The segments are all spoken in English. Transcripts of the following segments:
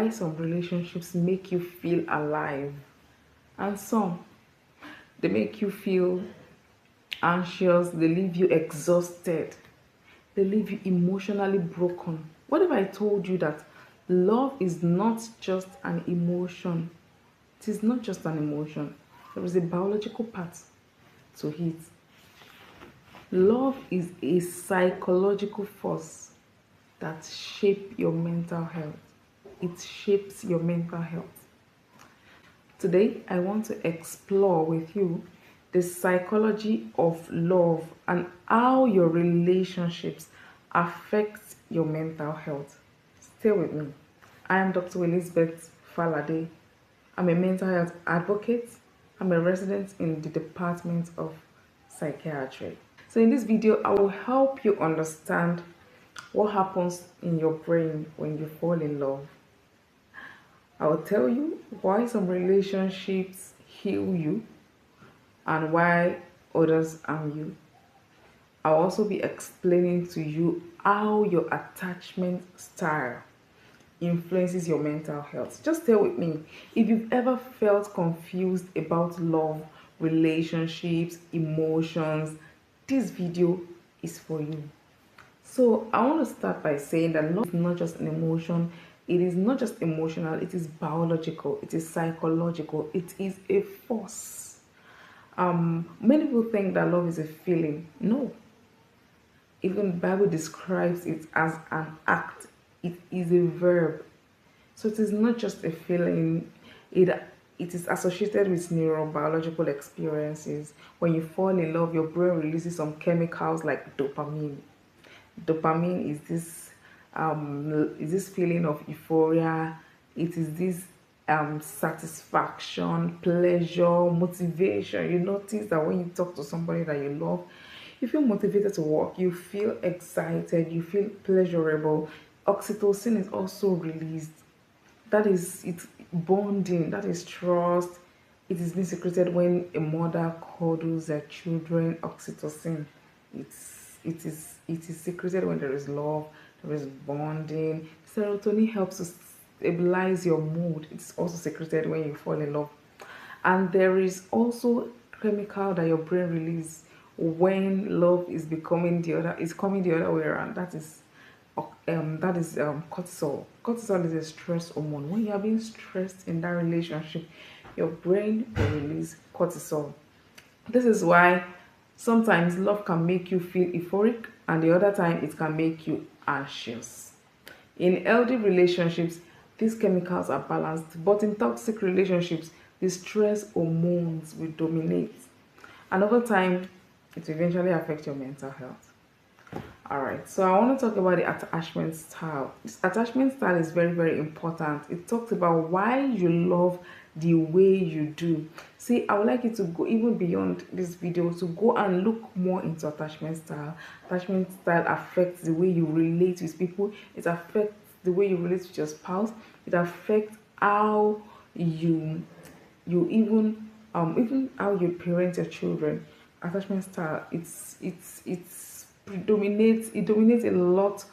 why some relationships make you feel alive and some they make you feel anxious, they leave you exhausted, they leave you emotionally broken. What if I told you that love is not just an emotion? It is not just an emotion, there is a biological part to it. Love is a psychological force that shapes your mental health. It shapes your mental health. Today, I want to explore with you the psychology of love and how your relationships affect your mental health. Stay with me. I am Dr. Elizabeth Falade. I'm a mental health advocate. I'm a resident in the Department of Psychiatry. So in this video, I will help you understand what happens in your brain when you fall in love. I will tell you why some relationships heal you and why others harm you. I'll also be explaining to you how your attachment style influences your mental health. Just stay with me. If you've ever felt confused about love, relationships, emotions, this video is for you. So I want to start by saying that love is not just an emotion. It is not just emotional. It is biological. It is psychological. It is a force. Many people think that love is a feeling. No, even the Bible describes it as an act. It is a verb. So it is not just a feeling. It is associated with neurobiological experiences. When you fall in love, your brain releases some chemicals like dopamine. Dopamine is this feeling of euphoria. It is this satisfaction, pleasure, motivation. You notice that when you talk to somebody that you love, you feel motivated to work, you feel excited, you feel pleasurable. Oxytocin is also released. That is it's bonding, that is trust. It is being secreted when a mother cuddles her children. Oxytocin, it is secreted when there is love, there is bonding. Serotonin helps to stabilize your mood. It's also secreted when you fall in love. And there is also chemical that your brain release when love is becoming the other is coming the other way around. That is cortisol. Cortisol is a stress hormone. When you are being stressed in that relationship, your brain will release cortisol. This is why sometimes love can make you feel euphoric, and the other time it can make you anxious. In healthy relationships, these chemicals are balanced, but in toxic relationships, the stress hormones will dominate. And over time, it will eventually affect your mental health. Alright, so I want to talk about the attachment style. This attachment style is very, very important. It talks about why you love the way you do. See, I would like you to go even beyond this video to go and look more into attachment style. Attachment style affects the way you relate with people, it affects the way you relate with your spouse, it affects how even how you parent your children. Attachment style, it's predominates it dominates a lot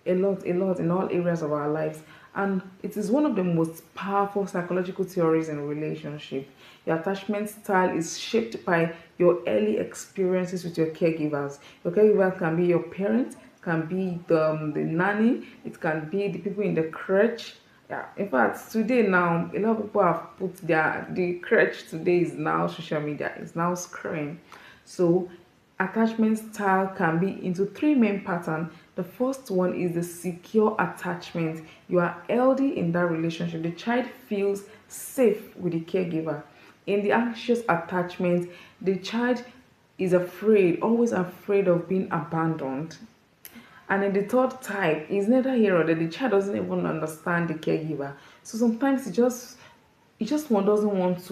in all areas of our lives, and it is one of the most powerful psychological theories in relationship. Your attachment style is shaped by your early experiences with your caregivers. Your caregivers can be your parent, can be the nanny, it can be the people in the crèche. Yeah, in fact, today now a lot of people have put the crutch today is now social media, is now screen. So attachment style can be into three main patterns. The first one is the secure attachment. You are healthy in that relationship. The child feels safe with the caregiver. In the anxious attachment, the child is afraid, always afraid of being abandoned. And in the third type, is neither here or there. The child doesn't even understand the caregiver. So sometimes he just doesn't want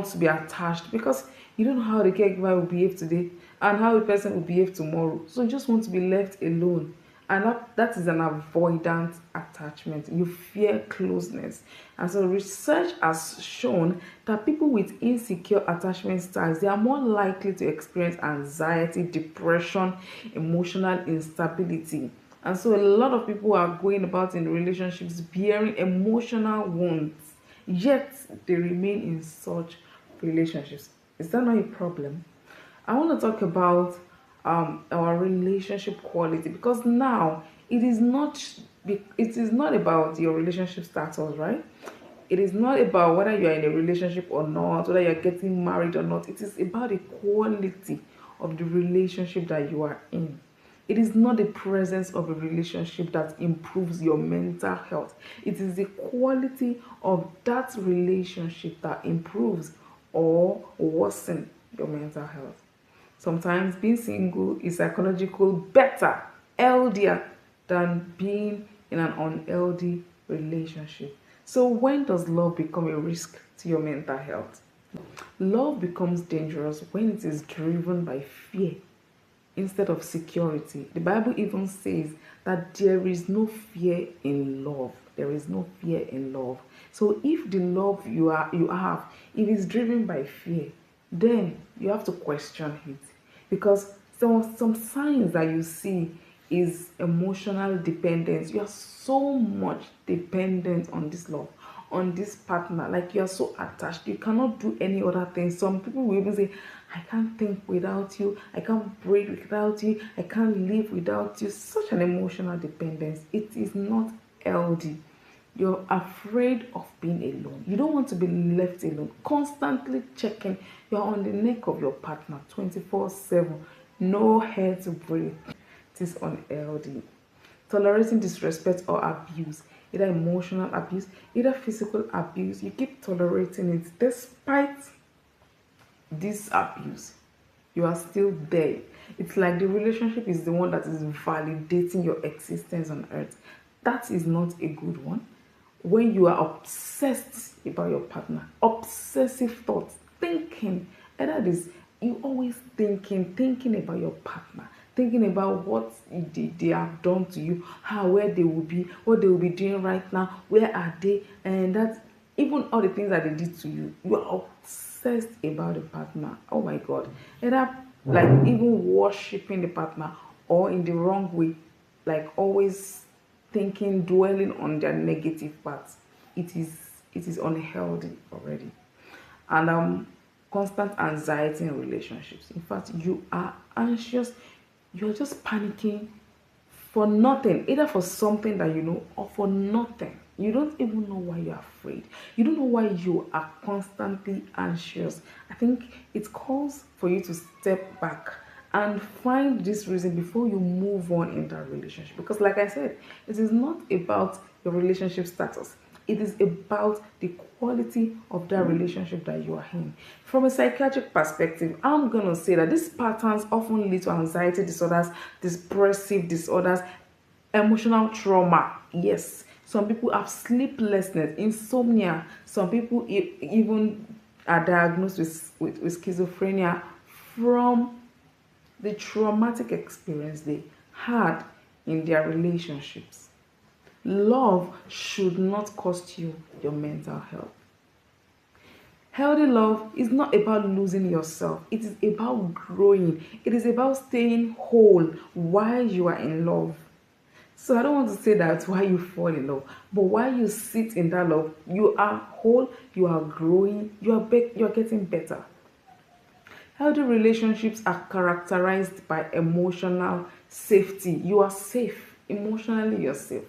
to be attached because you don't know how the caregiver will behave today and how the person will behave tomorrow. So you just want to be left alone. And that is an avoidant attachment. You fear closeness. And so research has shown that people with insecure attachment styles, they are more likely to experience anxiety, depression, emotional instability. And so a lot of people are going about in relationships bearing emotional wounds, yet they remain in such relationships. Is that not a problem? I want to talk about our relationship quality, because now it is not about your relationship status, right? It is not about whether you are in a relationship or not, whether you're getting married or not. It is about the quality of the relationship that you are in. It is not the presence of a relationship that improves your mental health. It is the quality of that relationship that improves or worsens your mental health. Sometimes being single is psychological better, healthier than being in an unhealthy relationship. So when does love become a risk to your mental health? Love becomes dangerous when it is driven by fear instead of security. The Bible even says that there is no fear in love. There is no fear in love. So if the love you have, if it's driven by fear, then you have to question it. Because some signs that you see is emotional dependence. You are so much dependent on this love, on this partner, like you are so attached you cannot do any other thing. Some people will even say, I can't think without you, I can't breathe without you, I can't live without you. Such an emotional dependence, it is not healthy. You're afraid of being alone, you don't want to be left alone, constantly checking. You're on the neck of your partner 24/7, no air to breathe. It is unhealthy. Tolerating disrespect or abuse, either emotional abuse, either physical abuse, you keep tolerating it despite this abuse. You are still there. It's like the relationship is the one that is validating your existence on earth. That is not a good one. When you are obsessed about your partner, obsessive thoughts, thinking, either this, you always thinking about your partner, thinking about what they have done to you, how, where they will be, what they will be doing right now, where are they, and that even all the things that they did to you, you are obsessed about the partner. Oh my God. Either like even worshiping the partner, or in the wrong way, like always thinking, dwelling on their negative parts. It is unhealthy already. And constant anxiety in relationships. In fact, you are anxious, you're just panicking for nothing, either for something that you know or for nothing. You don't even know why you're afraid. You don't know why you are constantly anxious. I think it calls for you to step back and find this reason before you move on in that relationship. Because, like I said, it is not about your relationship status, it is about the quality of that relationship that you are in. From a psychiatric perspective, I'm gonna say that these patterns often lead to anxiety disorders, depressive disorders, emotional trauma. Yes, some people have sleeplessness, insomnia. Some people even are diagnosed with schizophrenia from the traumatic experience they had in their relationships. Love should not cost you your mental health. Healthy love is not about losing yourself, it is about growing, it is about staying whole while you are in love. So I don't want to say that's why you fall in love, but while you sit in that love, you are whole, you are growing, you are getting better. Healthy relationships are characterized by emotional safety. You are safe. Emotionally, you're safe.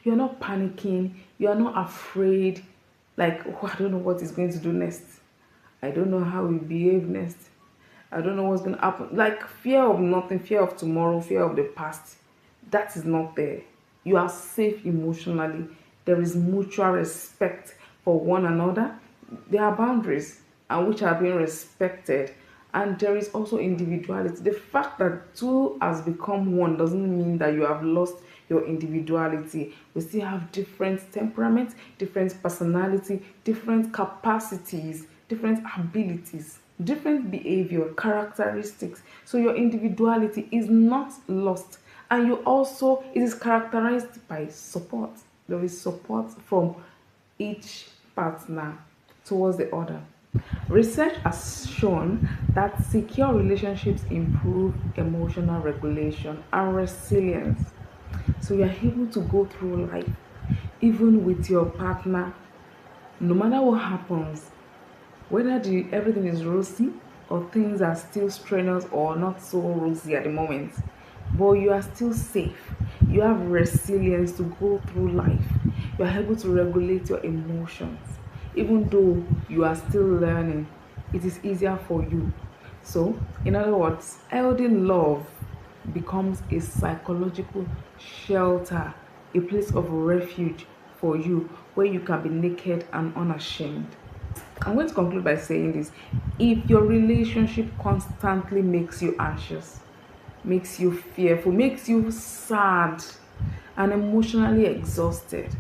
You're not panicking. You are not afraid. Like, oh, I don't know what he's going to do next. I don't know how he behave next. I don't know what's going to happen. Like, fear of nothing, fear of tomorrow, fear of the past. That is not there. You are safe emotionally. There is mutual respect for one another. There are boundaries and which are being respected, and there is also individuality. The fact that two has become one doesn't mean that you have lost your individuality. We still have different temperaments, different personality, different capacities, different abilities, different behavior characteristics. So your individuality is not lost, and you also, it is characterized by support. There is support from each partner towards the other. Research has shown that secure relationships improve emotional regulation and resilience. So you are able to go through life, even with your partner, no matter what happens, whether everything is rosy or things are still strenuous or not so rosy at the moment, but you are still safe. You have resilience to go through life. You are able to regulate your emotions. Even though you are still learning, it is easier for you. So, in other words, healthy love becomes a psychological shelter, a place of refuge for you where you can be naked and unashamed. I'm going to conclude by saying this. If your relationship constantly makes you anxious, makes you fearful, makes you sad, and emotionally exhausted,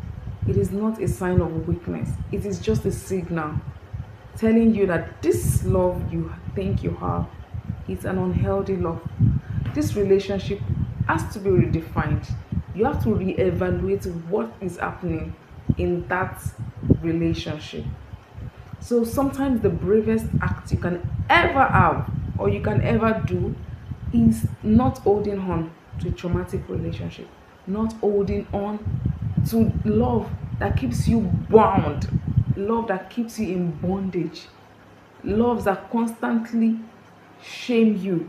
it is not a sign of weakness. It is just a signal telling you that this love you think you have is an unhealthy love. This relationship has to be redefined. You have to reevaluate what is happening in that relationship. So sometimes the bravest act you can ever have or you can ever do is not holding on to a traumatic relationship, not holding on to love that keeps you bound, love that keeps you in bondage, love that constantly shame you,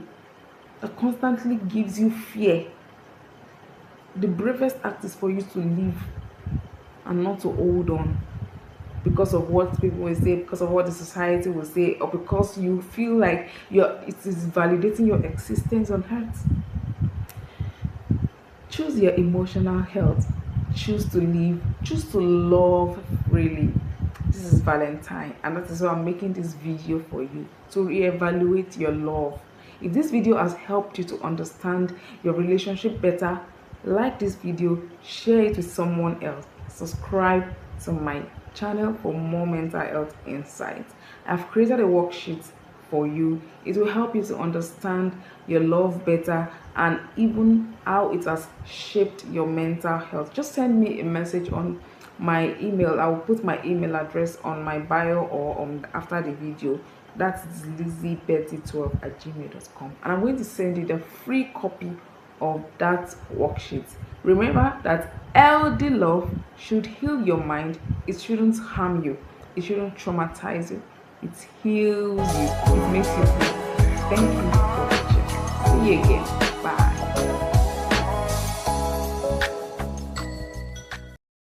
that constantly gives you fear. The bravest act is for you to leave and not to hold on because of what people will say, because of what the society will say, or because you feel like it is validating your existence on earth. Choose your emotional health. Choose to live. Choose to love freely. This is Valentine, and that is why I'm making this video for you to reevaluate your love. If this video has helped you to understand your relationship better, like this video, share it with someone else, subscribe to my channel for more mental health insights. I've created a worksheet for you. It will help you to understand your love better and even how it has shaped your mental health. Just send me a message on my email. I will put my email address on my bio or on after the video. That is lizzybetty12@gmail.com, and I'm going to send you the free copy of that worksheet. Remember that healthy love should heal your mind. It shouldn't harm you. It shouldn't traumatize you. It heals you. It makes you free. Thank you for watching. See you again.